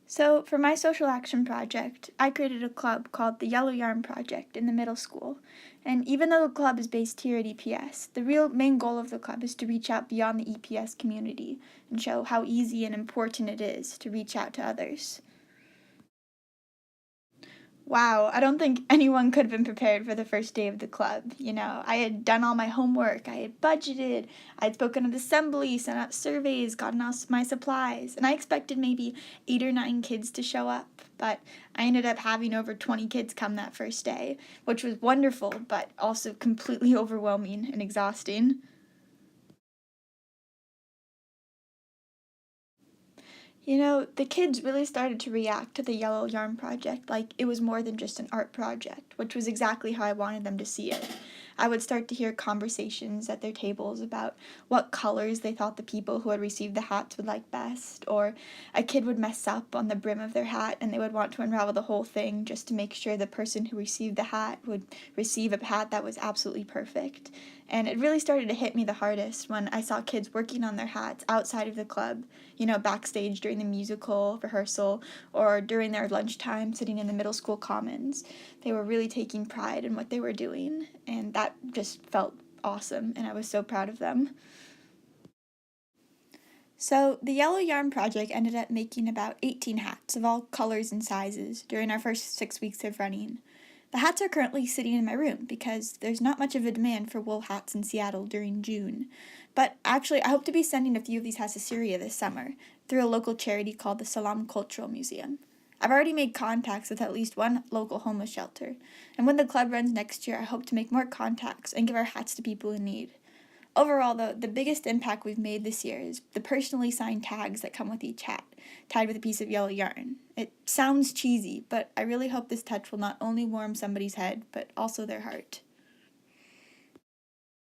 So, for my social action project, I created a club called the Yellow Yarn Project in the middle school. And even though the club is based here at EPS, the real main goal of the club is to reach out beyond the EPS community and show how easy and important it is to reach out to others. Wow, I don't think anyone could have been prepared for the first day of the club. I had done all my homework, I had budgeted, I had spoken at assembly, sent out surveys, gotten all my supplies, and I expected maybe 8 or 9 kids to show up. But I ended up having over 20 kids come that first day, which was wonderful, but also completely overwhelming and exhausting. The kids really started to react to the Yellow Yarn Project like it was more than just an art project, which was exactly how I wanted them to see it. I would start to hear conversations at their tables about what colors they thought the people who had received the hats would like best, or a kid would mess up on the brim of their hat and they would want to unravel the whole thing just to make sure the person who received the hat would receive a hat that was absolutely perfect. And it really started to hit me the hardest when I saw kids working on their hats outside of the club, backstage during the musical rehearsal or during their lunchtime sitting in the middle school commons. They were really taking pride in what they were doing, and that just felt awesome, and I was so proud of them. So, the Yellow Yarn Project ended up making about 18 hats of all colors and sizes during our first 6 weeks of running. The hats are currently sitting in my room because there's not much of a demand for wool hats in Seattle during June. But actually, I hope to be sending a few of these hats to Syria this summer through a local charity called the Salam Cultural Museum. I've already made contacts with at least one local homeless shelter, and when the club runs next year, I hope to make more contacts and give our hats to people in need. Overall, though, the biggest impact we've made this year is the personally signed tags that come with each hat, tied with a piece of yellow yarn. It sounds cheesy, but I really hope this touch will not only warm somebody's head, but also their heart.